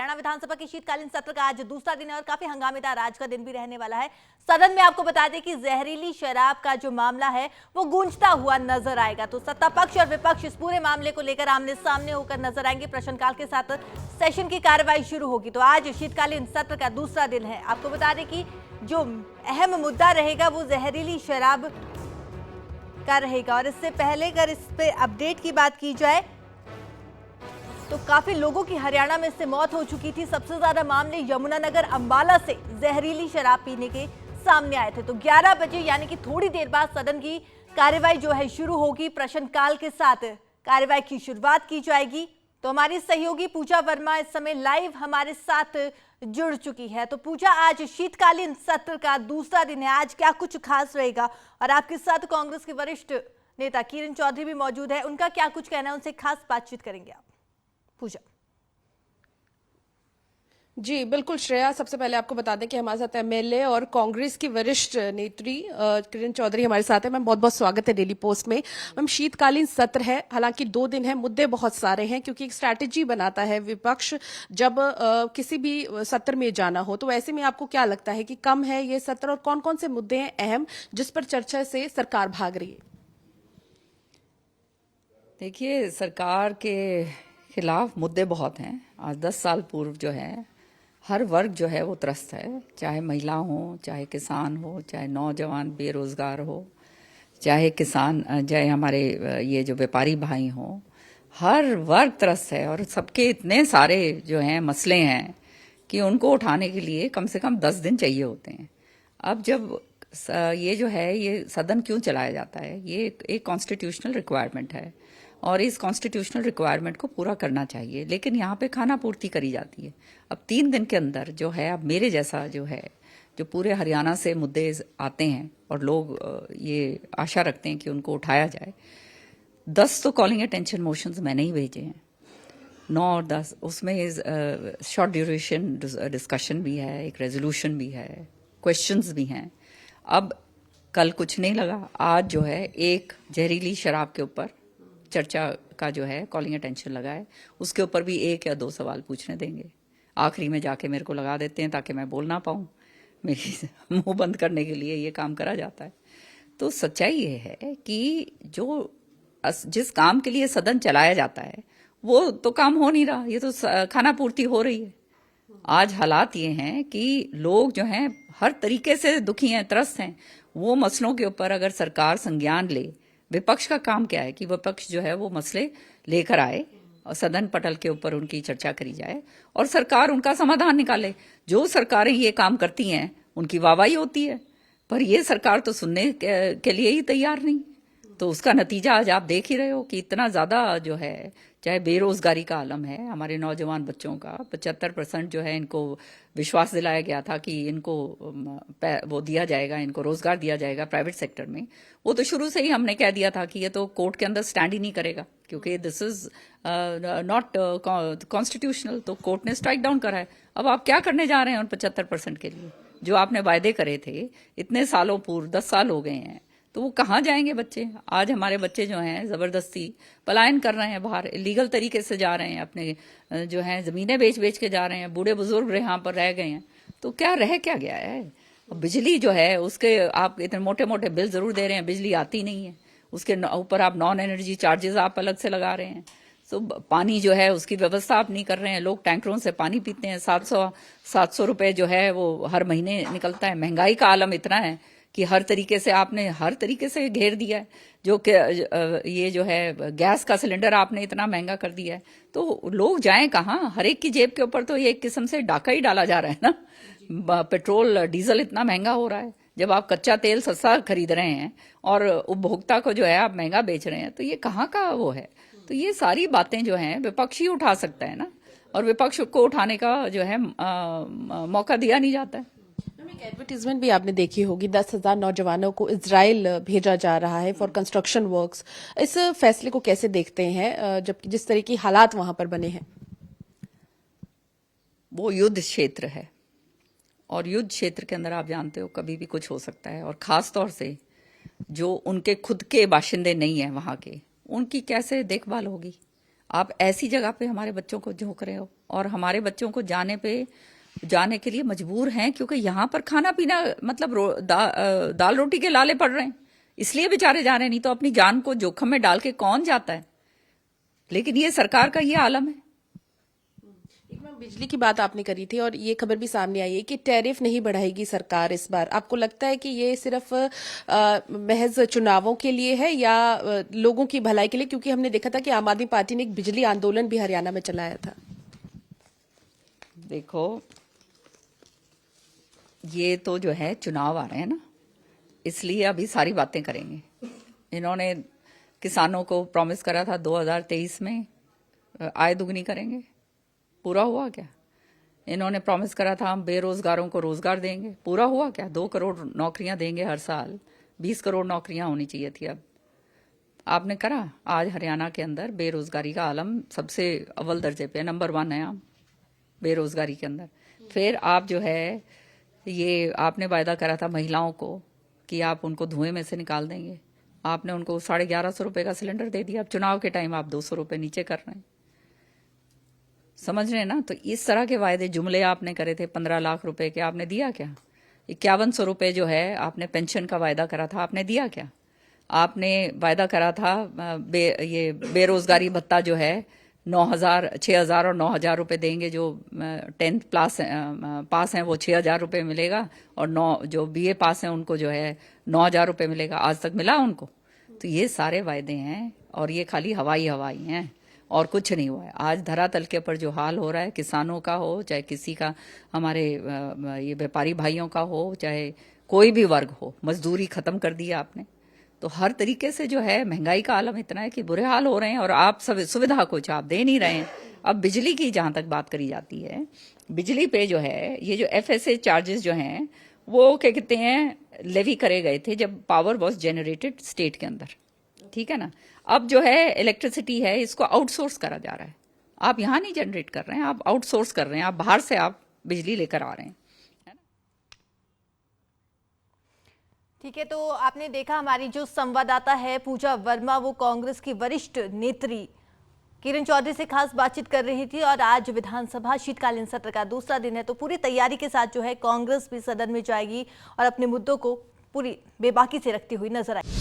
हरियाणा विधानसभा के शीतकालीन सत्र का आज दूसरा दिन है और काफी हंगामेदार आज का दिन भी रहने वाला है। सदन में आपको बता दें कि जहरीली शराब का जो मामला है वो गूंजता हुआ नजर आएगा। तो सत्ता पक्ष और विपक्ष इस पूरे मामले को लेकर आमने सामने होकर नजर आएंगे। प्रश्नकाल के साथ सेशन की कार्रवाई शुरू होगी। तो आज शीतकालीन सत्र का दूसरा दिन है। आपको बता दें कि जो अहम मुद्दा रहेगा वो जहरीली शराब का रहेगा। और इससे पहले अगर इस पे अपडेट की बात की जाए तो काफी लोगों की हरियाणा में इससे मौत हो चुकी थी। सबसे ज्यादा मामले यमुनानगर अंबाला से जहरीली शराब पीने के सामने आए थे। तो 11 बजे यानी कि थोड़ी देर बाद सदन की कार्यवाही जो है शुरू होगी। प्रश्नकाल के साथ कार्यवाही की शुरुआत की जाएगी। तो हमारी सहयोगी पूजा वर्मा इस समय लाइव हमारे साथ जुड़ चुकी है। तो पूजा, आज शीतकालीन सत्र का दूसरा दिन है, आज क्या कुछ खास रहेगा? और आपके साथ कांग्रेस के वरिष्ठ नेता किरण चौधरी भी मौजूद है, उनका क्या कुछ कहना है, उनसे खास बातचीत करेंगे आप। पूजा जी बिल्कुल श्रेया, सबसे पहले आपको बता दें कि हमारे साथ एमएलए और कांग्रेस की वरिष्ठ नेत्री किरण चौधरी हमारे साथ है। मैम बहुत बहुत स्वागत है डेली पोस्ट में। मैम शीतकालीन सत्र है, हालांकि 2 दिन है, मुद्दे बहुत सारे हैं क्योंकि एक स्ट्रैटेजी बनाता है विपक्ष जब किसी भी सत्र में जाना हो। तो ऐसे में आपको क्या लगता है कि कम है ये सत्र और कौन कौन से मुद्दे हैं अहम जिस पर चर्चा से सरकार भाग रही है? देखिए, सरकार के खिलाफ मुद्दे बहुत हैं। आज 10 साल पूर्व जो है हर वर्ग जो है वो त्रस्त है, चाहे महिला हो, चाहे किसान हो, चाहे नौजवान बेरोजगार हो, चाहे किसान, चाहे हमारे ये जो व्यापारी भाई हों, हर वर्ग त्रस्त है। और सबके इतने सारे जो हैं मसले हैं कि उनको उठाने के लिए कम से कम 10 दिन चाहिए होते हैं। अब जब ये जो है ये सदन क्यों चलाया जाता है, ये एक कॉन्स्टिट्यूशनल रिक्वायरमेंट है और इस कॉन्स्टिट्यूशनल रिक्वायरमेंट को पूरा करना चाहिए, लेकिन यहाँ पे खाना पूर्ति करी जाती है। अब 3 दिन के अंदर जो है, अब मेरे जैसा जो है, जो पूरे हरियाणा से मुद्दे आते हैं और लोग ये आशा रखते हैं कि उनको उठाया जाए, 10 तो कॉलिंग अटेंशन मोशंस मैंने ही भेजे हैं, 9 और 10 उसमें शॉर्ट ड्यूरेशन डिस्कशन भी है, एक रेजोल्यूशन भी है, क्वेश्चंस भी हैं। अब कल कुछ नहीं लगा, आज जो है एक जहरीली शराब के ऊपर चर्चा का जो है कॉलिंग अटेंशन लगा है, उसके ऊपर भी 1 या 2 सवाल पूछने देंगे। आखिरी में जाके मेरे को लगा देते हैं ताकि मैं बोल ना पाऊं, मेरी मुंह बंद करने के लिए ये काम करा जाता है। तो सच्चाई ये है कि जिस काम के लिए सदन चलाया जाता है वो तो काम हो नहीं रहा, ये तो खाना पूर्ति हो रही है। आज हालात ये हैं कि लोग जो हैं हर तरीके से दुखी हैं, त्रस्त हैं। वो मसलों के ऊपर अगर सरकार संज्ञान ले, विपक्ष का काम क्या है कि विपक्ष जो है वो मसले लेकर आए और सदन पटल के ऊपर उनकी चर्चा करी जाए और सरकार उनका समाधान निकाले। जो सरकारें ये काम करती हैं उनकी वाहवाही होती है, पर ये सरकार तो सुनने के लिए ही तैयार नहीं। तो उसका नतीजा आज आप देख ही रहे हो कि इतना ज्यादा जो है, चाहे बेरोजगारी का आलम है, हमारे नौजवान बच्चों का 75% जो है, इनको विश्वास दिलाया गया था कि इनको वो दिया जाएगा, इनको रोजगार दिया जाएगा प्राइवेट सेक्टर में। वो तो शुरू से ही हमने कह दिया था कि ये तो कोर्ट के अंदर स्टैंड ही नहीं करेगा क्योंकि दिस इज नॉट कॉन्स्टिट्यूशनल। तो कोर्ट ने स्ट्राइक डाउन करा है। अब आप क्या करने जा रहे हैं उन 75% के लिए जो आपने वायदे करे थे इतने सालों पूर्व? 10 साल हो गए हैं, तो वो कहाँ जाएंगे बच्चे? आज हमारे बच्चे जो हैं जबरदस्ती पलायन कर रहे हैं, बाहर इलीगल तरीके से जा रहे हैं, अपने जो हैं जमीनें बेच बेच के जा रहे हैं, बूढ़े बुजुर्ग यहाँ पर रह गए हैं। तो क्या रह क्या गया है? बिजली जो है उसके आप इतने मोटे मोटे बिल जरूर दे रहे हैं, बिजली आती नहीं है, उसके ऊपर आप नॉन एनर्जी चार्जेस आप अलग से लगा रहे हैं। तो पानी जो है उसकी व्यवस्था आप नहीं कर रहे हैं, लोग टैंकरों से पानी पीते हैं, 700 रुपए जो है वो हर महीने निकलता है। महंगाई का आलम इतना है कि हर तरीके से आपने हर तरीके से घेर दिया है। जो ये जो है गैस का सिलेंडर आपने इतना महंगा कर दिया है, तो लोग जाएं कहाँ? हर एक की जेब के ऊपर तो ये एक किस्म से डाका ही डाला जा रहा है ना। पेट्रोल डीजल इतना महंगा हो रहा है, जब आप कच्चा तेल सस्ता खरीद रहे हैं और उपभोक्ता को जो है आप महंगा बेच रहे हैं, तो ये कहाँ का वो है? तो ये सारी बातें जो हैं विपक्ष ही उठा सकता है ना, और विपक्ष को उठाने का जो है मौका दिया नहीं जाता है। एक एडवर्टीजमेंट भी आपने देखी होगी, 10,000 नौजवानों को इजराइल भेजा जा रहा है फॉर कंस्ट्रक्शन वर्क्स। इस फैसले को कैसे देखते हैं जबकि जिस तरह की हालात वहां पर बने हैं? वो युद्ध क्षेत्र है और युद्ध क्षेत्र के अंदर आप जानते हो कभी भी कुछ हो सकता है। और खास तौर से जो उनके खुद के बाशिंदे नहीं है वहां के, उनकी कैसे देखभाल होगी? आप ऐसी जगह पे हमारे बच्चों को झोंक रहे हो और हमारे बच्चों को जाने के लिए मजबूर हैं, क्योंकि यहाँ पर खाना पीना मतलब दाल रोटी के लाले पड़ रहे हैं, इसलिए बेचारे जा रहे हैं। नहीं तो अपनी जान को जोखिम में डाल के कौन जाता है। लेकिन ये सरकार का ये आलम है। एक मैम, बिजली की बात आपने करी थी और ये खबर भी सामने आई है कि टैरिफ नहीं बढ़ाएगी सरकार इस बार। आपको लगता है कि ये सिर्फ महज चुनावों के लिए है या लोगों की भलाई के लिए? क्योंकि हमने देखा था कि आम आदमी पार्टी ने एक बिजली आंदोलन भी हरियाणा में चलाया था। देखो, ये तो जो है चुनाव आ रहे हैं ना, इसलिए अभी सारी बातें करेंगे। इन्होंने किसानों को प्रॉमिस करा था 2023 में आय दुगनी करेंगे, पूरा हुआ क्या? इन्होंने प्रॉमिस करा था हम बेरोजगारों को रोजगार देंगे, पूरा हुआ क्या? 2 करोड़ नौकरियां देंगे हर साल, 20 करोड़ नौकरियां होनी चाहिए थी। अब आपने करा? आज हरियाणा के अंदर बेरोजगारी का आलम सबसे अव्वल दर्जे पे, नंबर 1 है हम बेरोजगारी के अंदर। फिर आप जो है ये आपने वायदा करा था महिलाओं को कि आप उनको धुएं में से निकाल देंगे, आपने उनको 1150 रुपए का सिलेंडर दे दिया। अब चुनाव के टाइम आप 200 रुपए नीचे कर रहे हैं, समझ रहे हैं ना? तो इस तरह के वायदे जुमले आपने करे थे। 15 लाख रुपए के आपने दिया क्या? 5100 रुपए जो है आपने पेंशन का वायदा करा था, आपने दिया क्या? आपने वायदा करा था ये बेरोजगारी भत्ता जो है 9,000, 6,000 और 9,000 रुपए देंगे। जो 10th पास हैं वो 6,000 रुपए मिलेगा, और जो BA पास हैं उनको जो है 9,000 रुपए मिलेगा। आज तक मिला उनको? तो ये सारे वायदे हैं और ये खाली हवाई हैं और कुछ नहीं हुआ है। आज धरातल के ऊपर जो हाल हो रहा है, किसानों का हो चाहे किसी का, हमारे ये व्यापारी भाइयों का हो, चाहे कोई भी वर्ग हो, मजदूरी खत्म कर दी आपने। तो हर तरीके से जो है महंगाई का आलम इतना है कि बुरे हाल हो रहे हैं, और आप सब सुविधा कुछ आप दे नहीं रहे हैं। अब बिजली की जहां तक बात करी जाती है, बिजली पे जो है ये जो FSA चार्जेस जो हैं वो क्या कहते हैं लेवी करे गए थे जब पावर वॉज जनरेटेड स्टेट के अंदर, ठीक है ना? अब जो है इलेक्ट्रिसिटी है इसको आउटसोर्स करा जा रहा है। आप यहाँ नहीं जनरेट कर रहे हैं, आप आउटसोर्स कर रहे हैं, आप बाहर से आप बिजली लेकर आ रहे हैं। ठीक है, तो आपने देखा हमारी जो संवाददाता है पूजा वर्मा, वो कांग्रेस की वरिष्ठ नेत्री किरण चौधरी से खास बातचीत कर रही थी। और आज विधानसभा शीतकालीन सत्र का दूसरा दिन है, तो पूरी तैयारी के साथ जो है कांग्रेस भी सदन में जाएगी और अपने मुद्दों को पूरी बेबाकी से रखती हुई नजर आएगी।